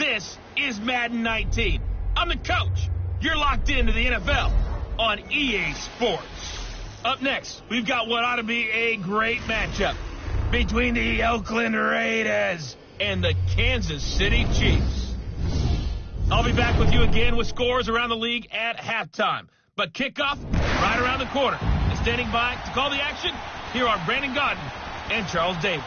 This is Madden 19. I'm the coach. You're locked into the NFL on EA Sports. Up next, we've got what ought to be a great matchup between the Oakland Raiders and the Kansas City Chiefs. I'll be back with you again with scores around the league at halftime. But kickoff right around the corner. And standing by to call the action, here are Brandon Gaudin and Charles Davis.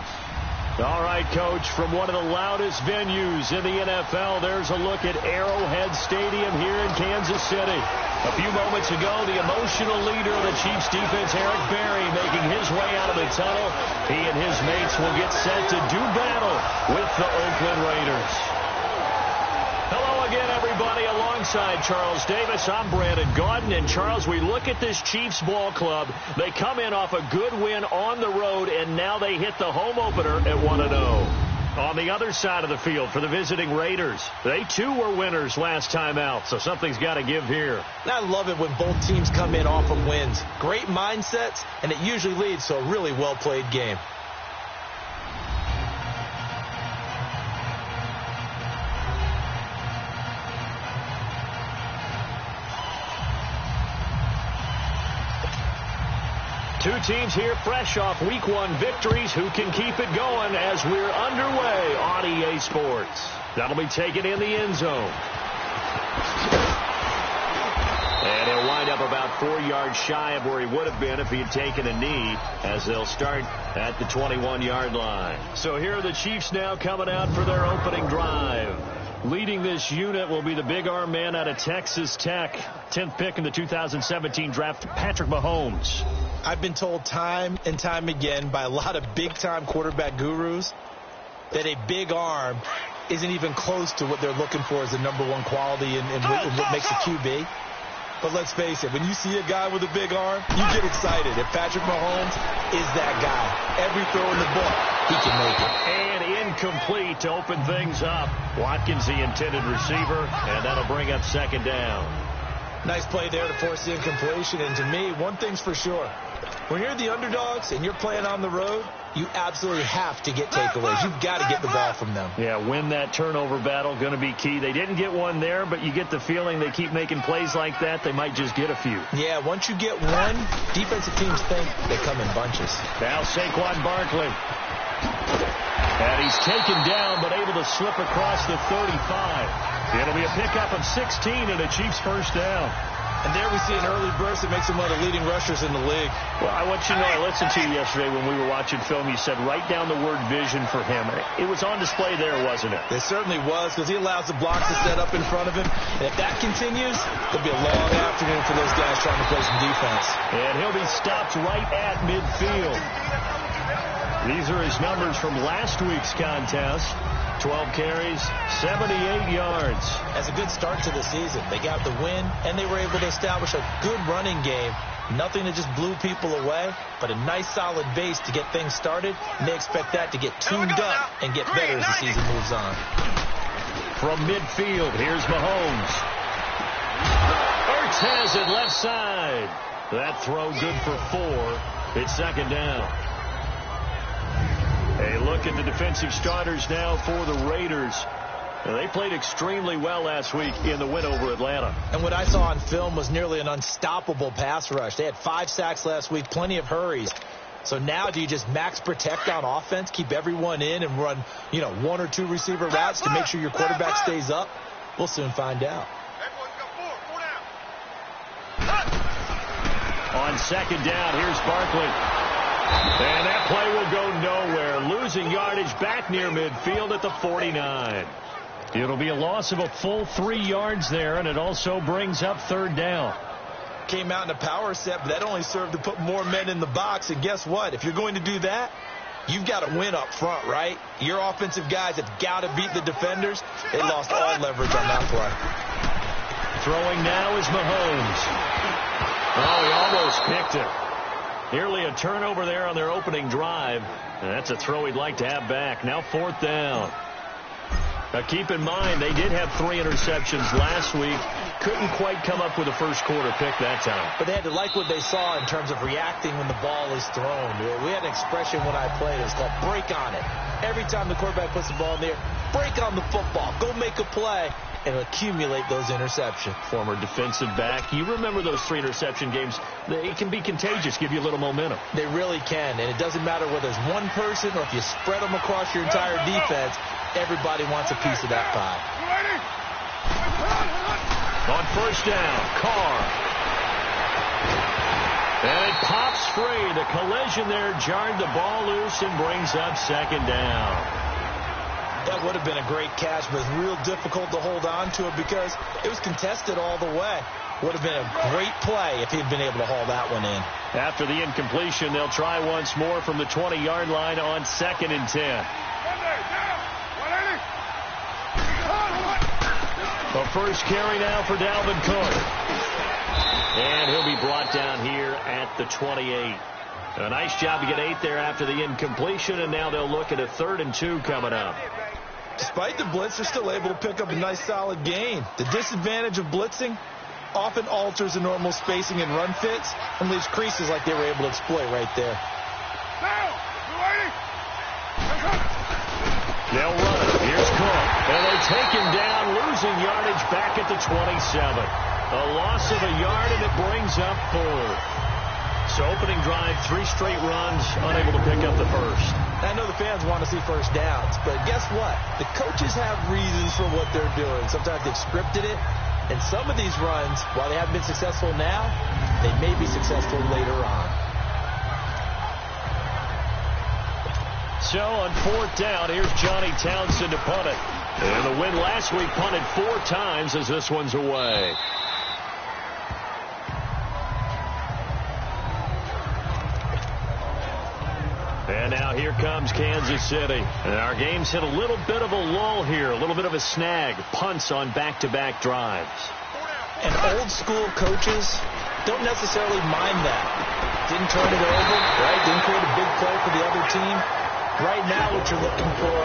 All right, Coach, from one of the loudest venues in the NFL, there's a look at Arrowhead Stadium here in Kansas City. A few moments ago, the emotional leader of the Chiefs defense, Eric Berry, making his way out of the tunnel. He and his mates will get set to do battle with the Oakland Raiders. Hello again, everybody. Alongside Charles Davis, I'm Brandon Gaudin. And, Charles, we look at this Chiefs ball club. They come in off a good win on the road, and now they hit the home opener at 1-0. On the other side of the field for the visiting Raiders, they, too, were winners last time out, so something's got to give here. I love it when both teams come in off of wins. Great mindsets, and it usually leads to a really well-played game. Two teams here fresh off Week 1 victories. Who can keep it going as we're underway on EA Sports? That'll be taken in the end zone. And he'll wind up about 4 yards shy of where he would have been if he had taken a knee, as they'll start at the 21-yard line. So here are the Chiefs now coming out for their opening drive. Leading this unit will be the big arm man out of Texas Tech. 10th pick in the 2017 draft, Patrick Mahomes. I've been told time and time again by a lot of big-time quarterback gurus that a big arm isn't even close to what they're looking for as the number one quality and what makes a QB. But let's face it, when you see a guy with a big arm, you get excited. If Patrick Mahomes is that guy, every throw in the book, he can make it. And incomplete to open things up. Watkins, the intended receiver, and that'll bring up second down. Nice play there to force the incompletion. And to me, one thing's for sure. When you're the underdogs and you're playing on the road, you absolutely have to get takeaways. You've got to get the ball from them. Yeah, win that turnover battle, going to be key. They didn't get one there, but you get the feeling they keep making plays like that, they might just get a few. Yeah, once you get one, defensive teams think they come in bunches. Now Saquon Barkley. And he's taken down, but able to slip across the 35. It'll be a pickup of 16 and a Chiefs first down. And there we see an early burst that makes him one of the leading rushers in the league. Well, I want you to know, I listened to you yesterday when we were watching film. You said write down the word vision for him. It was on display there, wasn't it? It certainly was, because he allows the blocks to set up in front of him. And if that continues, it'll be a long afternoon for those guys trying to play some defense. And he'll be stopped right at midfield. These are his numbers from last week's contest. 12 carries, 78 yards. That's a good start to the season. They got the win, and they were able to establish a good running game. Nothing that just blew people away, but a nice solid base to get things started. And they expect that to get tuned up and get better as the season moves on. From midfield, here's Mahomes. Ertz has it left side. That throw good for 4. It's second down. A look at the defensive starters now for the Raiders. They played extremely well last week in the win over Atlanta. And what I saw on film was nearly an unstoppable pass rush. They had 5 sacks last week, plenty of hurries. So now do you just max protect on offense, keep everyone in, and run, 1 or 2 receiver routes to make sure your quarterback stays up? We'll soon find out. On second down, here's Barkley. And that play will go nowhere. Losing yardage back near midfield at the 49. It'll be a loss of a full 3 yards there, and it also brings up third down. Came out in a power set, but that only served to put more men in the box. And guess what? If you're going to do that, you've got to win up front, right? Your offensive guys have got to beat the defenders. They lost all leverage on that play. Throwing now is Mahomes. Oh, he almost picked it. Nearly a turnover there on their opening drive. And that's a throw he'd like to have back. Now fourth down. Now keep in mind, they did have 3 interceptions last week. couldn't quite come up with a first-quarter pick that time. But they had to like what they saw in terms of reacting when the ball is thrown. We had an expression when I played. It was called break on it. Every time the quarterback puts the ball in there, break on the football. Go make a play and accumulate those interceptions. Former defensive back. You remember those 3 interception games. It can be contagious, give you a little momentum. They really can, and it doesn't matter whether it's one person or if you spread them across your entire defense, everybody wants a piece of that pie. On first down, Carr. And it pops free. The collision there jarred the ball loose and brings up second down. That would have been a great catch, but it's real difficult to hold on to it because it was contested all the way. Would have been a great play if he'd been able to haul that one in. After the incompletion, they'll try once more from the 20-yard line on 2nd and 10. The first carry now for Dalvin Cook. And he'll be brought down here at the 28. A nice job to get 8 there after the incompletion, and now they'll look at a 3rd and 2 coming up. Despite the blitz, they're still able to pick up a nice solid gain. The disadvantage of blitzing often alters the normal spacing and run fits and leaves creases like they were able to exploit right there. They'll run it. Here's Cook. And they take him down, losing yardage back at the 27. A loss of a yard, and it brings up 4. So opening drive, 3 straight runs, unable to pick up the first. I know the fans want to see first downs, but guess what? The coaches have reasons for what they're doing. Sometimes they've scripted it, and some of these runs, while they haven't been successful now, they may be successful later on. So on 4th down, here's Johnny Townsend to punt it. And the win last week punted 4 times as this one's away. And now here comes Kansas City. And our game's hit a little bit of a lull here, a little bit of a snag. Punts on back-to-back drives. And old school coaches don't necessarily mind that. Didn't turn it over, right? Didn't create a big play for the other team. Right now what you're looking for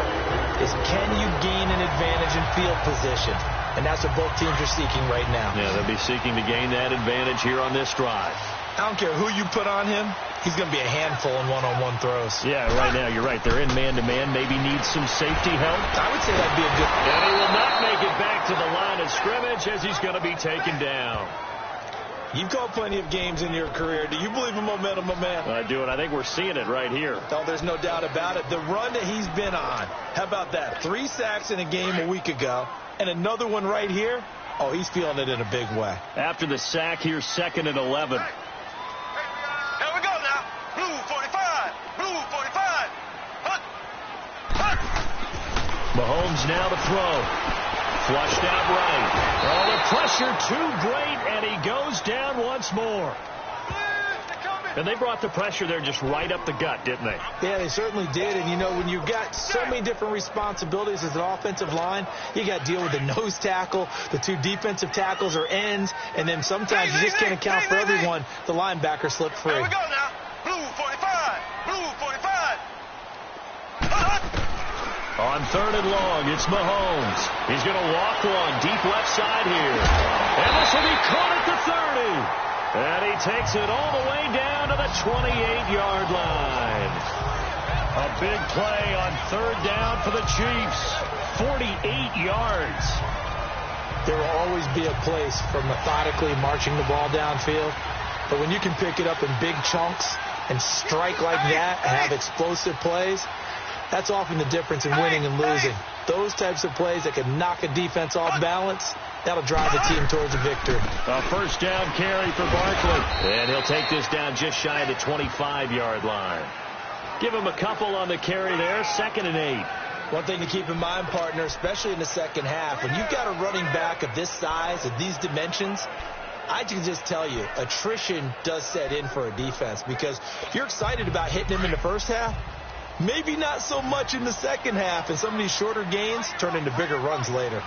is can you gain an advantage in field position? And that's what both teams are seeking right now. Yeah, they'll be seeking to gain that advantage here on this drive. I don't care who you put on him. He's going to be a handful in one-on-one throws. Yeah, right now, you're right. They're in man-to-man. Maybe needs some safety help. I would say that'd be a good... And he will not make it back to the line of scrimmage as he's going to be taken down. You've called plenty of games in your career. Do you believe in momentum, my man? I do, and I think we're seeing it right here. Oh, there's no doubt about it. The run that he's been on, how about that? 3 sacks in a game a week ago, and another one right here. Oh, he's feeling it in a big way. After the sack, here's 2nd and 11. Here we go now. Blue 45. Blue 45. Hunt. Hunt. Mahomes now to throw. Flushed out right. Oh, the pressure too great, and he goes down once more. And they brought the pressure there just right up the gut, didn't they? Yeah, they certainly did. And, you know, when you've got so many different responsibilities as an offensive line, you got to deal with the nose tackle, the 2 defensive tackles or ends, and then sometimes you just can't account for everyone. The linebacker slipped free. Here we go now. Blue 45. Blue 45. On 3rd and long, it's Mahomes. He's going to walk one deep left side here. And this will be caught at the 30. And he takes it all the way down to the 28-yard line. A big play on 3rd down for the Chiefs. 48 yards. There will always be a place for methodically marching the ball downfield. But when you can pick it up in big chunks and strike like that and have explosive plays, that's often the difference in winning and losing. Those types of plays that can knock a defense off balance, that'll drive the team towards a victory. A first down carry for Barkley. And he'll take this down just shy of the 25-yard line. Give him a couple on the carry there. 2nd and 8. One thing to keep in mind, partner, especially in the second half, when you've got a running back of this size, of these dimensions, I can just tell you, attrition does set in for a defense because you're excited about hitting him in the first half. Maybe not so much in the second half, and some of these shorter gains turn into bigger runs later.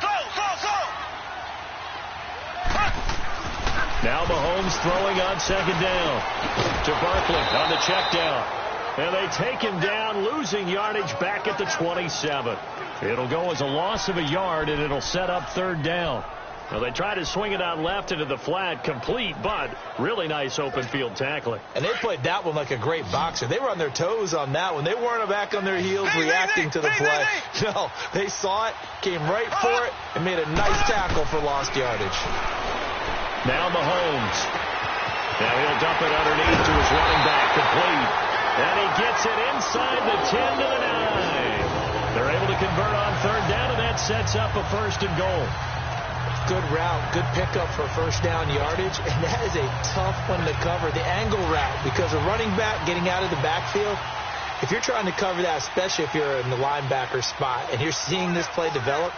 Now Mahomes throwing on 2nd down to Barkley on the check down. And they take him down, losing yardage back at the 27. It'll go as a loss of a yard, and it'll set up 3rd down. Well, they tried to swing it out left into the flat, complete, but really nice open field tackling. And they played that one like a great boxer. They were on their toes on that one. They weren't back on their heels reacting to the play. No, they saw it, came right for it, and made a nice tackle for lost yardage. Now Mahomes. Now he'll dump it underneath to his running back, complete. And he gets it inside the 10 to the 9. They're able to convert on third down, and that sets up a 1st and goal. Good route, good pickup for first down yardage, and that is a tough one to cover. The angle route, because a running back getting out of the backfield, if you're trying to cover that, especially if you're in the linebacker spot, and you're seeing this play develop,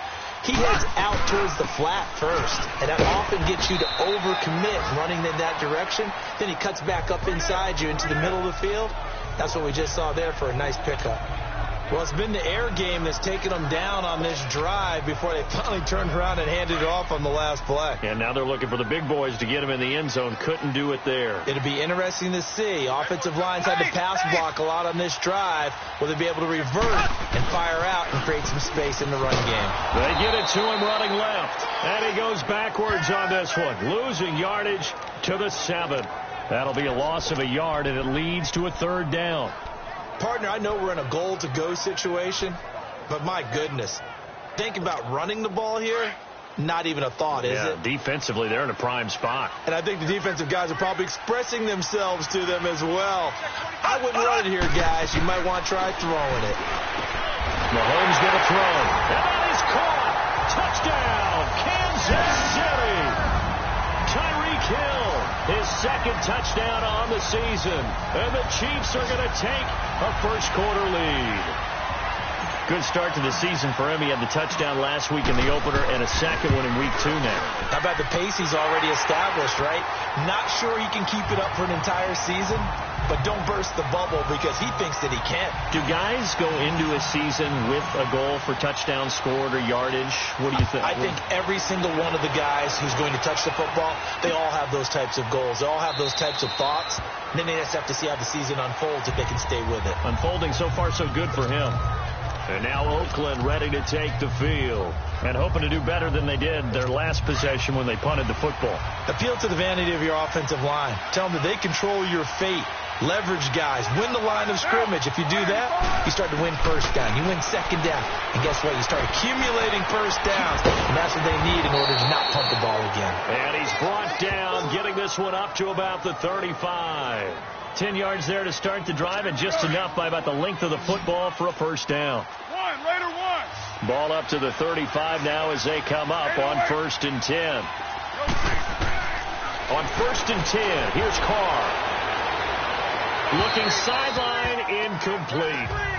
he heads out towards the flat first, and that often gets you to overcommit running in that direction. Then he cuts back up inside you into the middle of the field. That's what we just saw there for a nice pickup. Well, it's been the air game that's taken them down on this drive before they finally turned around and handed it off on the last play. And now they're looking for the big boys to get him in the end zone. Couldn't do it there. It'll be interesting to see. Offensive lines had to pass block a lot on this drive. Will they be able to revert and fire out and create some space in the run game? They get it to him running left. And he goes backwards on this one, losing yardage to the 7. That'll be a loss of a yard, and it leads to a 3rd down. Partner, I know we're in a goal-to-go situation, but my goodness, think about running the ball here, not even a thought, is it? Defensively, they're in a prime spot. And I think the defensive guys are probably expressing themselves to them as well. I wouldn't run it here, guys. You might want to try throwing it. Mahomes going to throw. And that is caught. Touchdown, Kansas City. Tyreek Hill, his 2nd touchdown on the season. And the Chiefs are going to take a first-quarter lead. Good start to the season for him. He had the touchdown last week in the opener and a 2nd one in week 2 now. How about the pace he's already established, right? Not sure he can keep it up for an entire season, but don't burst the bubble because he thinks that he can. Do guys go into a season with a goal for touchdown scored or yardage? What do you think? I think every single one of the guys who's going to touch the football, they all have those types of goals. They all have those types of thoughts. And then they just have to see how the season unfolds if they can stay with it. Unfolding so far so good for him. And now Oakland ready to take the field and hoping to do better than they did their last possession when they punted the football. Appeal to the vanity of your offensive line. Tell them that they control your fate. Leverage guys. Win the line of scrimmage. If you do that, you start to win first down. You win 2nd down. And guess what? You start accumulating first downs. And that's what they need in order to not punt the ball again. And he's brought down, getting this one up to about the 35. 10 yards there to start the drive, and just enough by about the length of the football for a first down. Ball up to the 35 now as they come up on 1st and 10. On 1st and 10, here's Carr. Looking sideline, incomplete.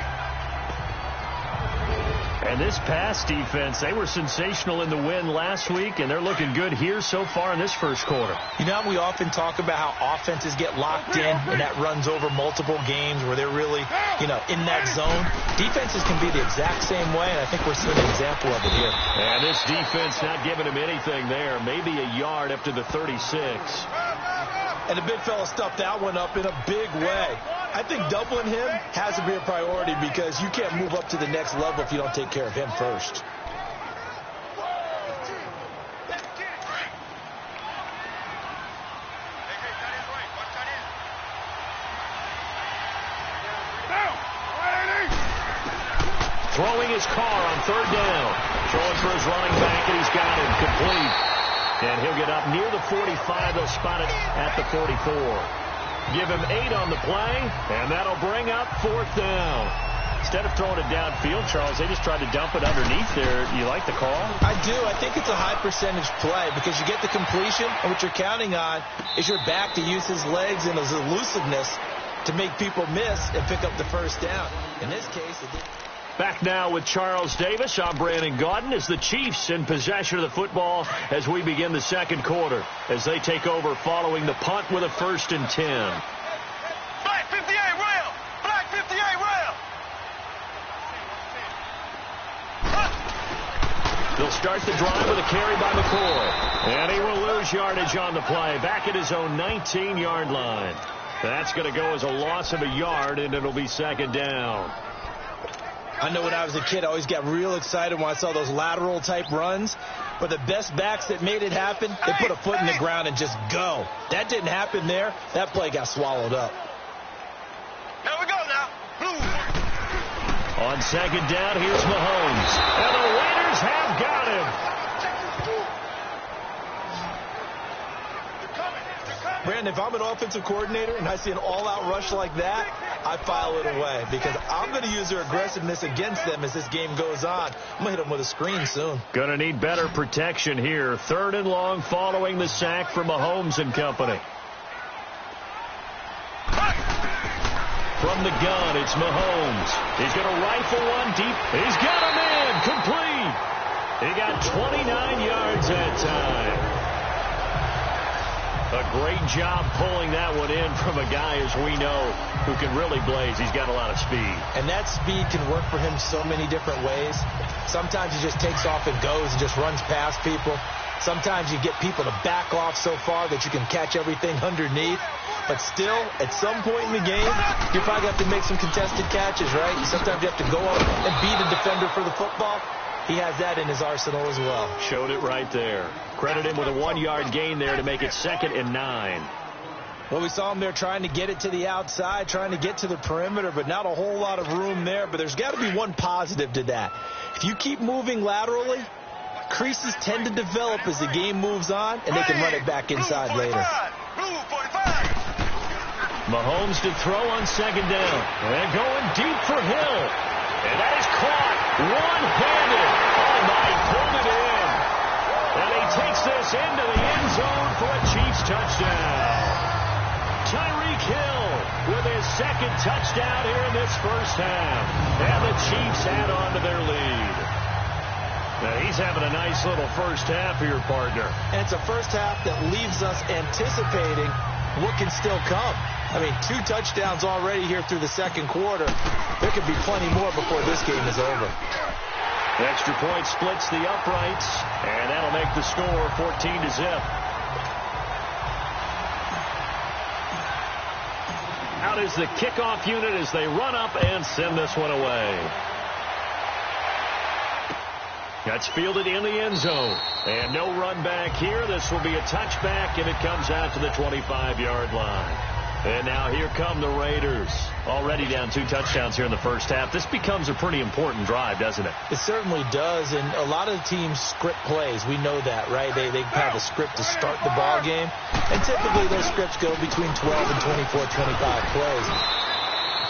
And this pass defense, they were sensational in the win last week, and they're looking good here so far in this first quarter. You know, we often talk about how offenses get locked in, and that runs over multiple games where they're really, in that zone. Defenses can be the exact same way, and I think we're seeing an example of it here. And this defense not giving him anything there. Maybe a yard up to the 36. And the big fella stuffed that one up in a big way. I think doubling him has to be a priority because you can't move up to the next level if you don't take care of him first. Throwing his Carr on 3rd down. Throwing for his running back, and he's got him complete. And he'll get up near the 45. They'll spot it at the 44. Give him 8 on the play, and that'll bring up 4th down. Instead of throwing it downfield, Charles, they just tried to dump it underneath there. You like the call? I do. I think it's a high percentage play because you get the completion, and what you're counting on is your back to use his legs and his elusiveness to make people miss and pick up the first down. In this case, it didn't. Back now with Charles Davis. I'm Brandon Gaudin as the Chiefs in possession of the football as we begin the second quarter as they take over following the punt with a 1st and 10. Black 58 rail! Black 58 rail! They'll start the drive with a carry by McCoy. And he will lose yardage on the play. Back at his own 19-yard line. That's going to go as a loss of a yard, and it'll be 2nd down. I know when I was a kid, I always got real excited when I saw those lateral type runs. But the best backs that made it happen, they put a foot in the ground and just go. That didn't happen there. That play got swallowed up. Here we go now. Blue. On second down, here's Mahomes. And the Raiders have got him. Brandon, if I'm an offensive coordinator and I see an all-out rush like that, I file it away because I'm going to use their aggressiveness against them as this game goes on. I'm going to hit them with a screen soon. Going to need better protection here. 3rd and long following the sack from Mahomes and company. From the gun, it's Mahomes. He's going to rifle one deep. He's got him in. Complete. He got 29 yards that time. A great job pulling that one in from a guy, as we know, who can really blaze. He's got a lot of speed. And that speed can work for him so many different ways. Sometimes he just takes off and goes and just runs past people. Sometimes you get people to back off so far that you can catch everything underneath. But still, at some point in the game, you probably have to make some contested catches, right? Sometimes you have to go up and beat a defender for the football. He has that in his arsenal as well. Showed it right there. Credit him with a 1-yard gain there to make it 2nd and 9. Well, we saw him there trying to get it to the outside, trying to get to the perimeter, but not a whole lot of room there. But there's got to be one positive to that. If you keep moving laterally, creases tend to develop as the game moves on, and they can run it back inside later. Mahomes to throw on 2nd down. And going deep for Hill. And that is caught. One-handed. Oh, my, pulled it in. And he takes this into the end zone for a Chiefs touchdown. Tyreek Hill with his 2nd touchdown here in this first half. And the Chiefs add on to their lead. Now, he's having a nice little first half here, partner. And it's a first half that leaves us anticipating what can still come. I mean, 2 touchdowns already here through the 2nd quarter. There could be plenty more before this game is over. The extra point splits the uprights, and that'll make the score 14-0. Out is the kickoff unit as they run up and send this one away. That's fielded in the end zone. And no run back here. This will be a touchback, and it comes out to the 25-yard line. And now here come the Raiders. Already down 2 touchdowns here in the first half. This becomes a pretty important drive, doesn't it? It certainly does, and a lot of teams script plays. We know that, right? They have a script to start the ball game, and typically those scripts go between 12 and 24, 25 plays.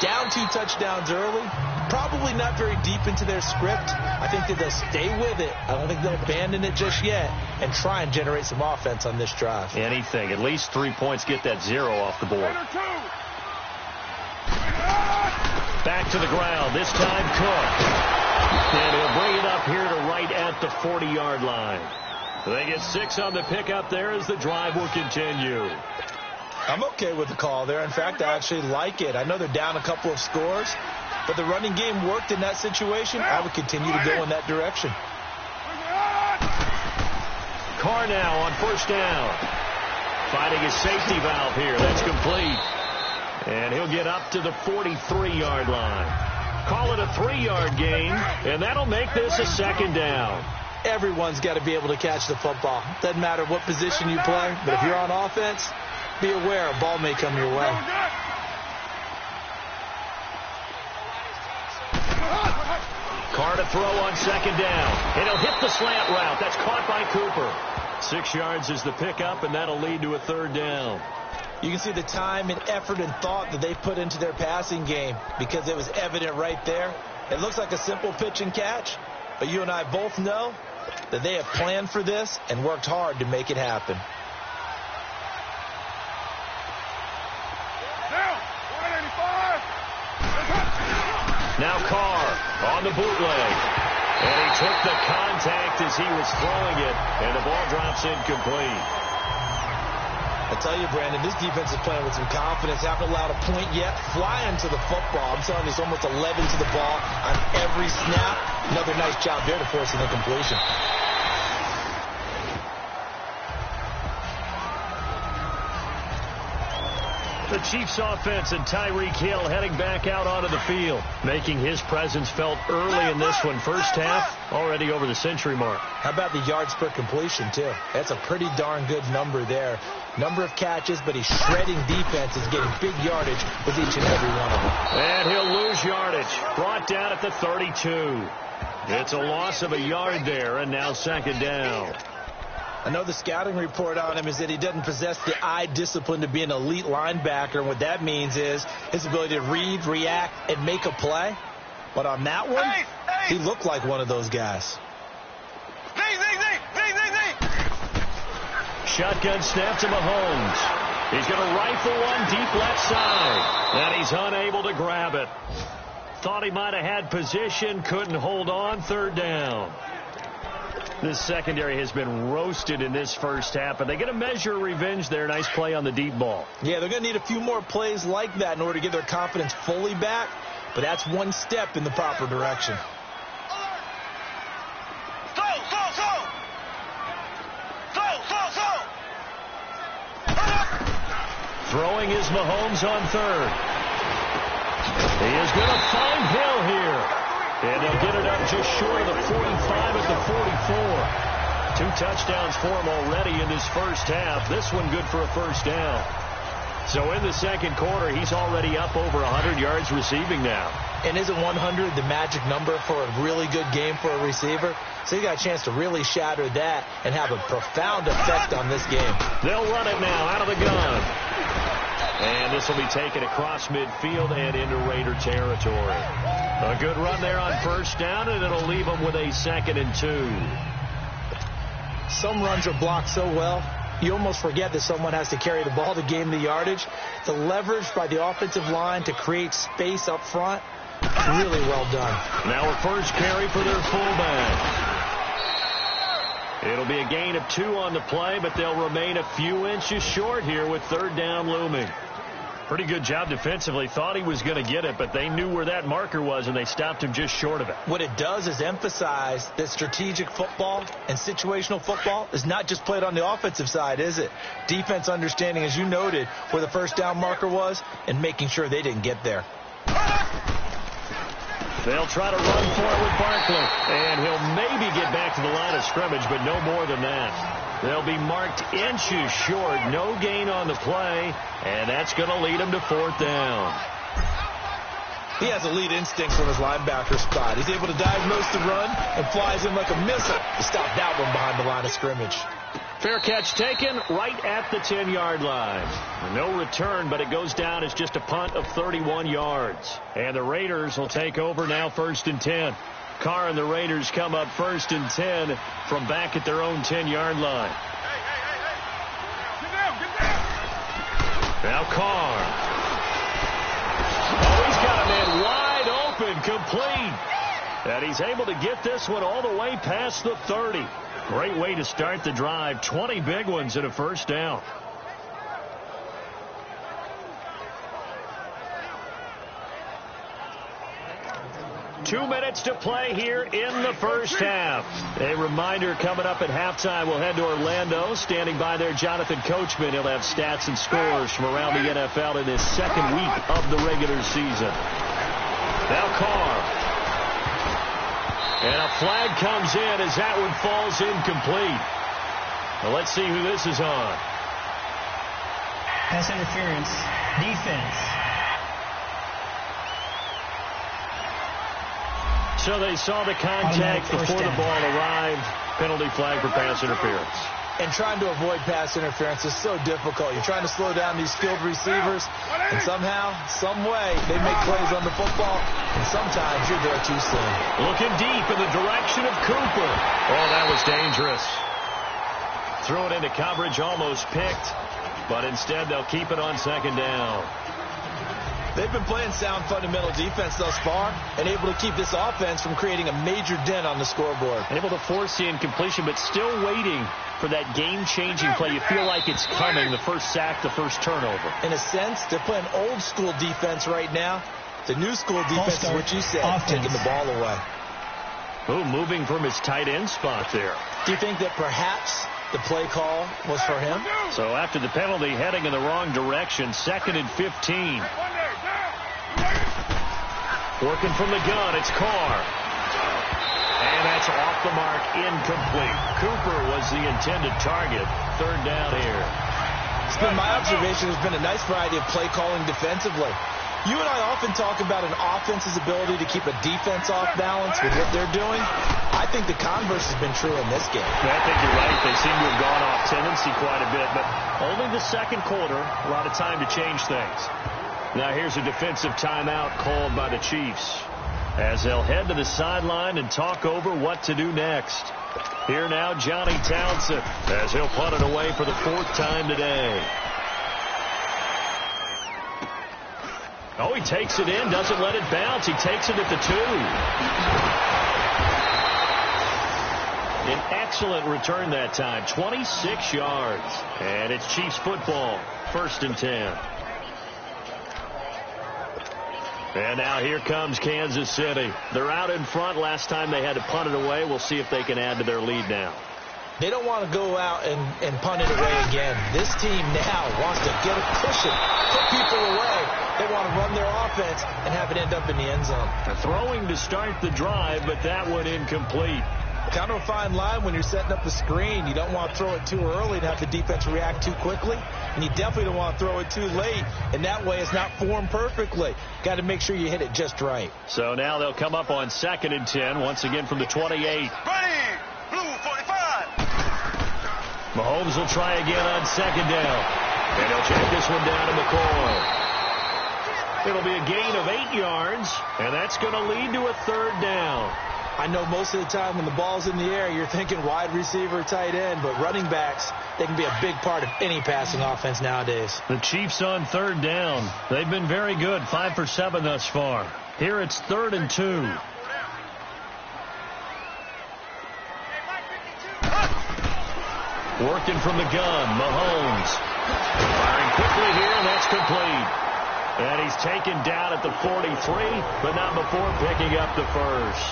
Down 2 touchdowns early, probably not very deep into their script. I think that they'll stay with it. I don't think they'll abandon it just yet and try and generate some offense on this drive. Anything. At least 3 points, get that 0 off the board. Back to the ground. This time Cook. And he'll bring it up here to right at the 40-yard line. They get 6 on the pickup there as the drive will continue. I'm okay with the call there. In fact, I actually like it. I know they're down a couple of scores, but the running game worked in that situation. I would continue to go in that direction. Carr now on 1st down. Finding his safety valve here. That's complete. And he'll get up to the 43-yard line. Call it a 3-yard gain, and that'll make this a 2nd down. Everyone's got to be able to catch the football. Doesn't matter what position you play, but if you're on offense, be aware a ball may come your way. Carr to throw on 2nd down. And he'll hit the slant route. That's caught by Cooper. 6 yards is the pickup, and that'll lead to a 3rd down. You can see the time and effort and thought that they put into their passing game because it was evident right there. It looks like a simple pitch and catch, but you and I both know that they have planned for this and worked hard to make it happen. Now Carr on the bootleg. And he took the contact as he was throwing it, and the ball drops incomplete. I tell you, Brandon, this defense is playing with some confidence. Haven't allowed a point yet. Flying to the football. I'm telling you, it's almost 11 to the ball on every snap. Another nice job there to force an incompletion. The Chiefs offense and Tyreek Hill heading back out onto the field, making his presence felt early in this one. First half, already over the century mark. How about the yards per completion, too? That's a pretty darn good number there. Number of catches, but he's shredding defenses, getting big yardage with each and every one of them. And he'll lose yardage. Brought down at the 32. It's a loss of a yard there, and now second down. I know the scouting report on him is that he doesn't possess the eye discipline to be an elite linebacker. And what that means is his ability to read, react, and make a play. But on that one, he looked like one of those guys. Shotgun snap to Mahomes. He's going to rifle one deep left side. And he's unable to grab it. Thought he might have had position, couldn't hold on. Third down. This secondary has been roasted in this first half, and they get a measure of revenge there. Nice play on the deep ball. Yeah, they're going to need a few more plays like that in order to get their confidence fully back, but that's one step in the proper direction. Throwing is Mahomes on third. He is going to find Hill here. And they'll get it up just short of the 45 at the 44. 2 touchdowns for him already in this first half. This one good for a first down. So in the second quarter, he's already up over 100 yards receiving now. And isn't 100 the magic number for a really good game for a receiver? So he got a chance to really shatter that and have a profound effect on this game. They'll run it now out of the gun. And this will be taken across midfield and into Raider territory. A good run there on first down, and it'll leave them with a 2nd and 2. Some runs are blocked so well, you almost forget that someone has to carry the ball to gain the yardage. The leverage by the offensive line to create space up front, really well done. Now a first carry for their fullback. It'll be a gain of 2 on the play, but they'll remain a few inches short here with third down looming. Pretty good job defensively. Thought he was going to get it, but they knew where that marker was, and they stopped him just short of it. What it does is emphasize that strategic football and situational football is not just played on the offensive side, is it? Defense understanding, as you noted, where the first down marker was and making sure they didn't get there. They'll try to run for it with Barkley, and he'll maybe get back to the line of scrimmage, but no more than that. They'll be marked inches short. No gain on the play, and that's going to lead him to 4th down. He has elite instincts from his linebacker spot. He's able to diagnose the run and flies in like a missile to stop that one behind the line of scrimmage. Fair catch taken right at the 10-yard line. No return, but it goes down as just a punt of 31 yards. And the Raiders will take over now 1st and 10. Carr and the Raiders come up 1st and 10 from back at their own 10-yard line. Now Carr. Oh, he's got a man wide open, complete. And he's able to get this one all the way past the 30. Great way to start the drive. 20 big ones and a first down. Two minutes to play here in the first half. A reminder coming up at halftime. We'll head to Orlando. Standing by there, Jonathan Coachman. He'll have stats and scores from around the NFL in his second week of the regular season. Now Carr. And a flag comes in as that one falls incomplete. Well, let's see who this is on. Pass interference. Defense. So they saw the contact before the ball arrived. Penalty flag for pass interference. And trying to avoid pass interference is so difficult. You're trying to slow down these skilled receivers, and somehow, some way, they make plays on the football, and sometimes you're there too soon. Looking deep in the direction of Cooper. Oh, that was dangerous. Threw it into coverage, almost picked, but instead they'll keep it on 2nd down. They've been playing sound fundamental defense thus far and able to keep this offense from creating a major dent on the scoreboard. Able to force the incompletion, but still waiting for that game-changing play. You feel like it's coming, the first sack, the first turnover. In a sense, they're playing old-school defense right now. The new-school defense is what you said, taking the ball away. Oh, moving from his tight end spot there. Do you think that perhaps the play call was for him. So after the penalty, heading in the wrong direction, 2nd and 15. Working from the gun, it's Carr. And that's off the mark, incomplete. Cooper was the intended target. 3rd down here. It's been my observation. There's been a nice variety of play calling defensively. You and I often talk about an offense's ability to keep a defense off balance with what they're doing. I think the converse has been true in this game. I think you're right. They seem to have gone off tendency quite a bit, but only the 2nd quarter. A lot of time to change things. Now here's a defensive timeout called by the Chiefs as they'll head to the sideline and talk over what to do next. Here now, Johnny Townsend as he'll punt it away for the 4th time today. Oh, he takes it in, doesn't let it bounce. He takes it at the 2. An excellent return that time, 26 yards. And it's Chiefs football, 1st and 10. And now here comes Kansas City. They're out in front. Last time they had to punt it away. We'll see if they can add to their lead now. They don't want to go out and punt it away again. This team now wants to get a cushion, put people away. They want to run their offense and have it end up in the end zone. Throwing to start the drive, but that one incomplete. Kind of a fine line when you're setting up the screen. You don't want to throw it too early and have the defense react too quickly. And you definitely don't want to throw it too late. And that way it's not formed perfectly. Got to make sure you hit it just right. So now they'll come up on 2nd and 10, once again from the 28. Ready, blue 45. Mahomes will try again on 2nd down. And he'll check this one down to McCoy. It'll be a gain of 8 yards, and that's going to lead to a 3rd down. I know most of the time when the ball's in the air, you're thinking wide receiver, tight end, but running backs, they can be a big part of any passing offense nowadays. The Chiefs on 3rd down. They've been very good, 5 for 7 thus far. Here it's 3rd and 2. Working from the gun, Mahomes. Firing quickly here, and that's complete. And he's taken down at the 43, but not before picking up the first.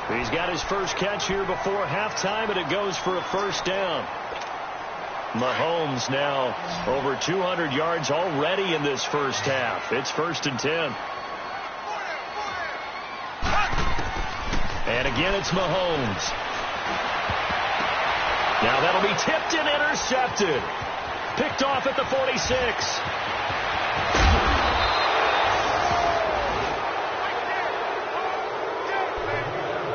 He's got his first catch here before halftime, and it goes for a 1st down. Mahomes now over 200 yards already in this first half. It's 1st and 10. And again, it's Mahomes. Now that'll be tipped and intercepted. Picked off at the 46.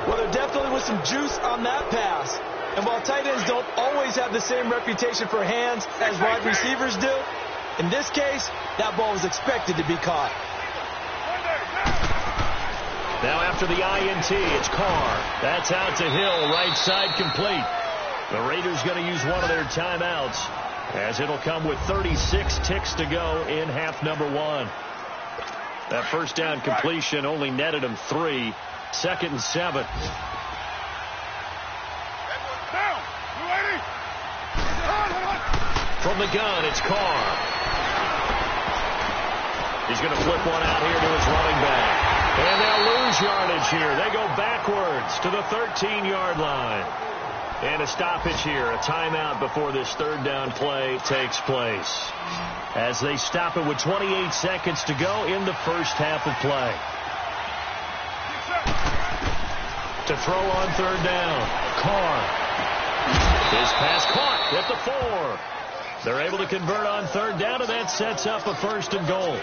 Well, there definitely was some juice on that pass. And while tight ends don't always have the same reputation for hands as wide receivers do, in this case, that ball was expected to be caught. Now after the INT, it's Carr. That's out to Hill, right side complete. The Raiders going to use one of their timeouts as it'll come with 36 ticks to go in half number 1. That 1st down completion only netted him 3. 2nd and 7. From the gun, it's Carr. He's going to flip one out here to his running back. And they'll lose yardage here. They go backwards to the 13-yard line. And a stoppage here, a timeout before this 3rd down play takes place. As they stop it with 28 seconds to go in the first half of play. To throw on 3rd down, Carr. His pass caught at the 4. They're able to convert on 3rd down, and that sets up a 1st and goal.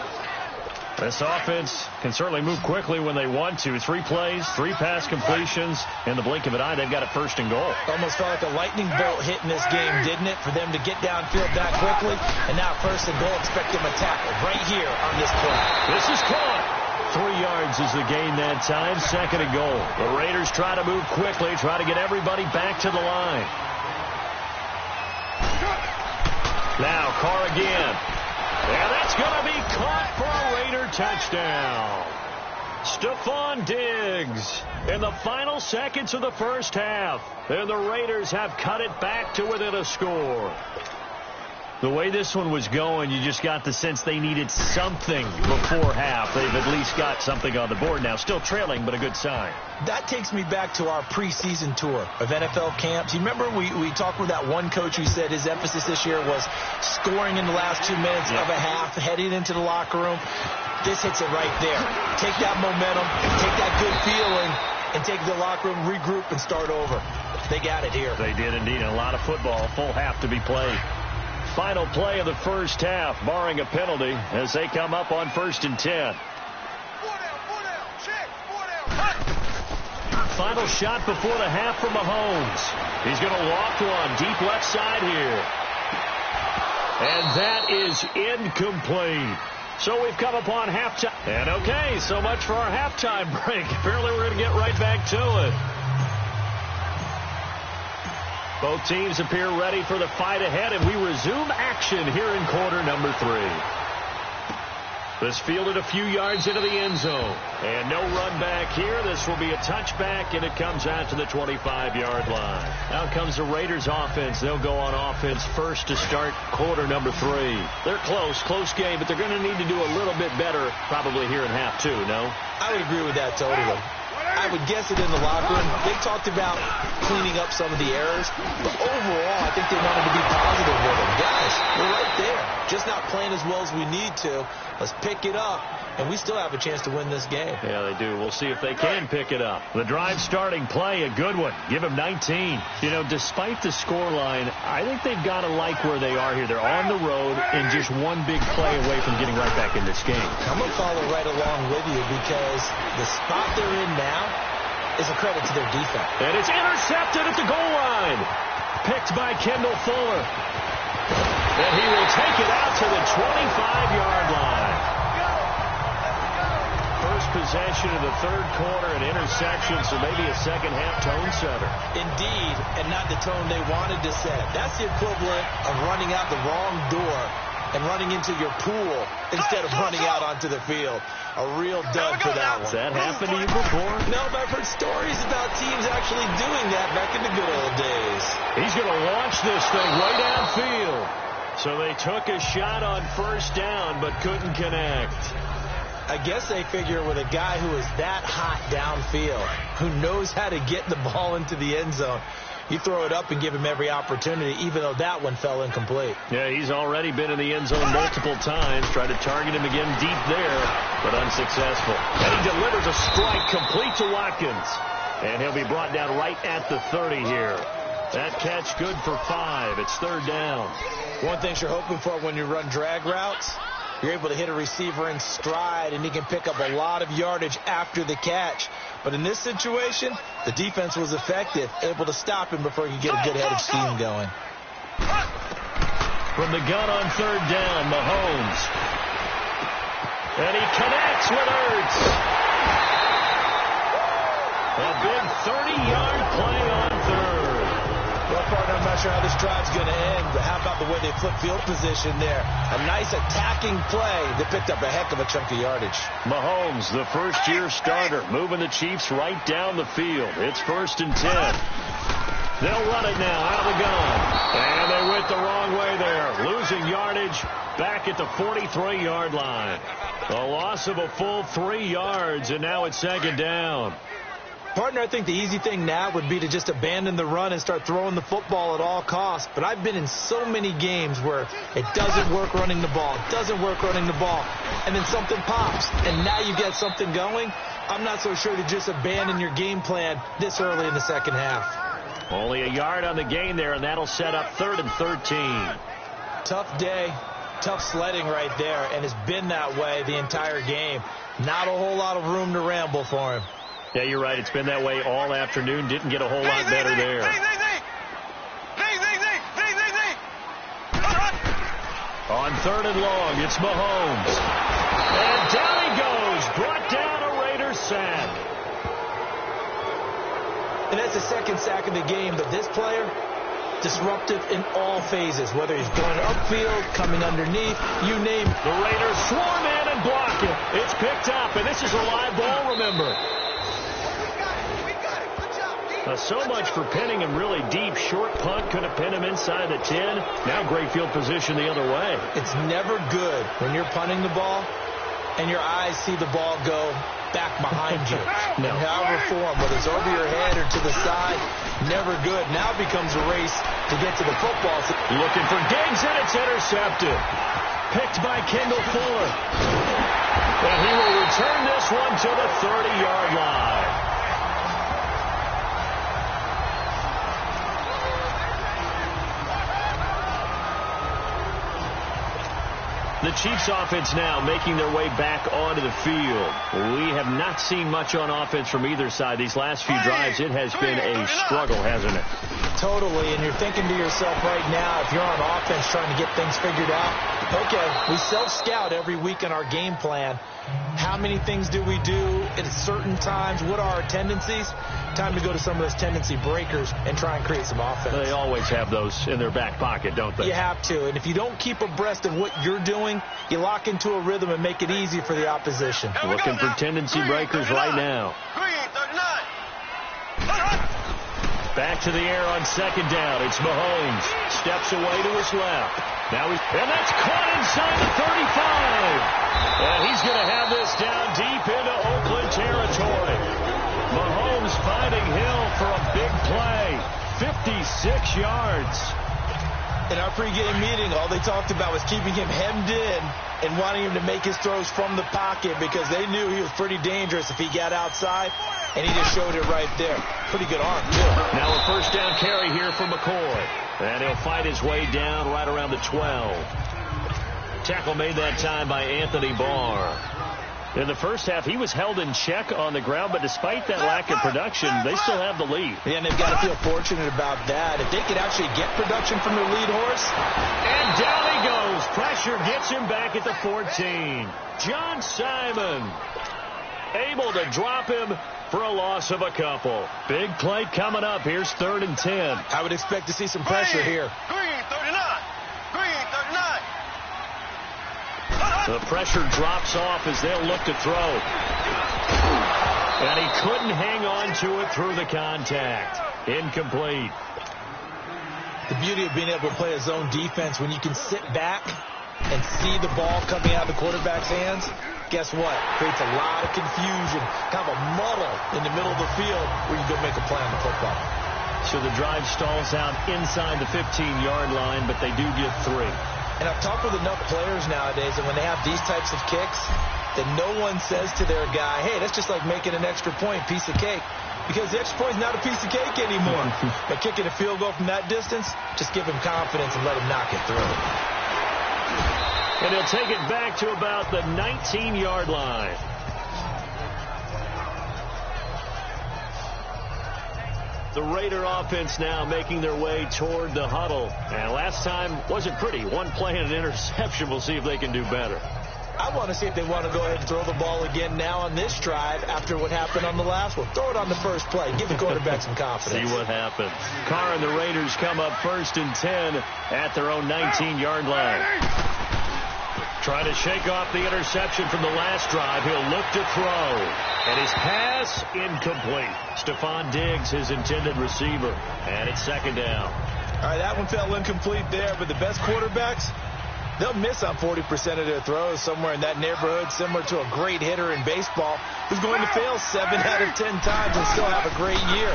This offense can certainly move quickly when they want to. 3 plays, 3 pass completions. In the blink of an eye, they've got a 1st and goal. Almost felt like a lightning bolt hit in this game, didn't it? For them to get downfield that quickly. And now 1st and goal, expect them to tackle right here on this play. This is caught. 3 yards is the gain that time. 2nd and goal. The Raiders try to move quickly, try to get everybody back to the line. Now Carr again. And that's going to be caught for a Raider touchdown. Stephon Diggs in the final seconds of the first half. And the Raiders have cut it back to within a score. The way this one was going, you just got the sense they needed something before half. They've at least got something on the board now. Still trailing, but a good sign. That takes me back to our preseason tour of NFL camps. You remember we talked with that one coach who said his emphasis this year was scoring in the last 2 minutes of a half, heading into the locker room. This hits it right there. Take that momentum, take that good feeling, and take the locker room, regroup, and start over. They got it here. They did indeed. A lot of football, full half to be played. Final play of the first half, barring a penalty, as they come up on 1st and 10. Final shot before the half from Mahomes. He's going to loft one deep left side here. And that is incomplete. So we've come upon halftime. And okay, so much for our halftime break. Apparently we're going to get right back to it. Both teams appear ready for the fight ahead, and we resume action here in quarter number 3. This fielded a few yards into the end zone. And no run back here. This will be a touchback, and it comes out to the 25-yard line. Now comes the Raiders offense. They'll go on offense first to start quarter number 3. They're close game, but they're going to need to do a little bit better probably here in half 2, no? I would agree with that totally. I would guess it in the locker room. They talked about cleaning up some of the errors, but overall, I think they wanted to be positive with them. Guys, we're right there. Just not playing as well as we need to. Let's pick it up, and we still have a chance to win this game. Yeah, they do. We'll see if they can pick it up. The drive starting play, a good one. Give them 19. You know, despite the scoreline, I think they've got to like where they are here. They're on the road and just one big play away from getting right back in this game. I'm going to follow right along with you because the spot they're in now is a credit to their defense. And it's intercepted at the goal line. Picked by Kendall Fuller. And he will take it out to the 25-yard line. First possession of the third quarter, an interception, so maybe a second-half tone setter. Indeed, and not the tone they wanted to set. That's the equivalent of running out the wrong door and running into your pool instead of running out onto the field. A real dud for that one. Has that happened to you before? No, but I've heard stories about teams actually doing that back in the good old days. He's going to launch this thing right downfield. So they took a shot on first down, but couldn't connect. I guess they figure with a guy who is that hot downfield, who knows how to get the ball into the end zone, you throw it up and give him every opportunity, even though that one fell incomplete. Yeah, he's already been in the end zone multiple times. Tried to target him again deep there, but unsuccessful. And he delivers a strike complete to Watkins. And he'll be brought down right at the 30 here. That catch good for 5. It's third down. One thing you're hoping for when you run drag routes, you're able to hit a receiver in stride, and he can pick up a lot of yardage after the catch. But in this situation, the defense was effective, able to stop him before he could get a good head of steam going. From the gun on third down, Mahomes. And he connects with Ertz. A big 30-yard play on third. Well, partner, I'm not sure how this drive's going to end, but how about the way they flip field position there? A nice attacking play that picked up a heck of a chunk of yardage. Mahomes, the first-year starter, moving the Chiefs right down the field. It's 1st and 10. They'll run it now out of the gun. And they went the wrong way there, losing yardage back at the 43-yard line. A loss of a full 3 yards, and now it's second down. Partner, I think the easy thing now would be to just abandon the run and start throwing the football at all costs. But I've been in so many games where it doesn't work running the ball, and then something pops, and now you get something going. I'm not so sure to just abandon your game plan this early in the second half. Only a yard on the gain there, and that'll set up 3rd and 13. Tough day, tough sledding right there, and it's been that way the entire game. Not a whole lot of room to ramble for him. Yeah, you're right. It's been that way all afternoon. Didn't get a whole lot better there. On 3rd and long, it's Mahomes. And down he goes. Brought down a Raiders sack. And that's the second sack of the game, but this player, disruptive in all phases, whether he's going upfield, coming underneath, you name it. The Raiders swarm in and block it. It's picked up, and this is a live ball, remember. So much for pinning him really deep. Short punt could have pinned him inside the 10. Now great field position the other way. It's never good when you're punting the ball and your eyes see the ball go back behind you. No. In however form, whether it's over your head or to the side, never good. Now it becomes a race to get to the football. Looking for Diggs, and it's intercepted. Picked by Kendall Fuller. And he will return this one to the 30-yard line. The Chiefs offense now making their way back onto the field. We have not seen much on offense from either side. These last few drives, it has been a struggle, hasn't it? Totally, and you're thinking to yourself right now, if you're on offense trying to get things figured out, okay, we self-scout every week in our game plan. How many things do we do at certain times? What are our tendencies? Time to go to some of those tendency breakers and try and create some offense. They always have those in their back pocket, don't they? You have to, and if you don't keep abreast of what you're doing, you lock into a rhythm and make it easy for the opposition. Looking for tendency breakers right now. Back to the air on second down. It's Mahomes. Steps away to his left. And that's caught inside the 35. And he's going to have this down deep into Oakland territory. Mahomes finding Hill for a big play. 56 yards. In our pregame meeting, all they talked about was keeping him hemmed in and wanting him to make his throws from the pocket because they knew he was pretty dangerous if he got outside, and he just showed it right there. Pretty good arm, too. Now a first down carry here for McCoy. And he'll fight his way down right around the 12. Tackle made that time by Anthony Barr. In the first half, he was held in check on the ground, but despite that lack of production, they still have the lead. Yeah, and they've got to feel fortunate about that. If they could actually get production from their lead horse. And down he goes. Pressure gets him back at the 14. John Simon able to drop him for a loss of a couple. Big play coming up. Here's 3rd and 10. I would expect to see some pressure here. The pressure drops off as they'll look to throw. And he couldn't hang on to it through the contact. Incomplete. The beauty of being able to play a zone defense when you can sit back and see the ball coming out of the quarterback's hands, guess what? Creates a lot of confusion, kind of a muddle in the middle of the field where you go make a play on the football. So the drive stalls out inside the 15-yard line, but they do get 3. And I've talked with enough players nowadays, and when they have these types of kicks, that no one says to their guy, hey, that's just like making an extra point, piece of cake. Because the extra point is not a piece of cake anymore. But kicking a field goal from that distance, just give him confidence and let him knock it through. And he'll take it back to about the 19-yard line. The Raider offense now making their way toward the huddle. And last time wasn't pretty. One play and an interception. We'll see if they can do better. I want to see if they want to go ahead and throw the ball again now on this drive after what happened on the last one. Throw it on the first play. Give the quarterback some confidence. See what happens. Carr and the Raiders come up 1st and 10 at their own 19-yard line. Trying to shake off the interception from the last drive. He'll look to throw. And his pass incomplete. Stephon Diggs, his intended receiver. And it's 2nd down. All right, that one fell incomplete there, but the best quarterbacks, they'll miss on 40% of their throws somewhere in that neighborhood, similar to a great hitter in baseball who's going to fail 7 out of 10 times and still have a great year.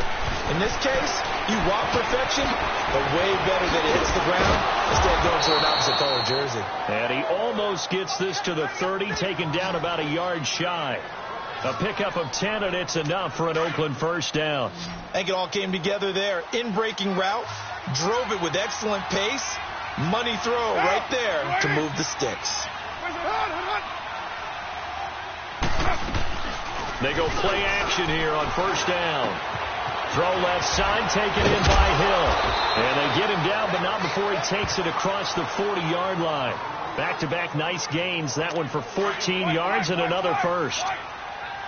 In this case, you want perfection, but way better that it hits the ground instead of going to an opposite color jersey. And he almost gets this to the 30, taken down about a yard shy. A pickup of 10, and it's enough for an Oakland first down. I think it all came together there. In-breaking route, drove it with excellent pace. Money throw right there to move the sticks. They go play action here on 1st down. Throw left side, taken in by Hill. And they get him down, but not before he takes it across the 40-yard line. Back-to-back nice gains. That one for 14 yards and another first.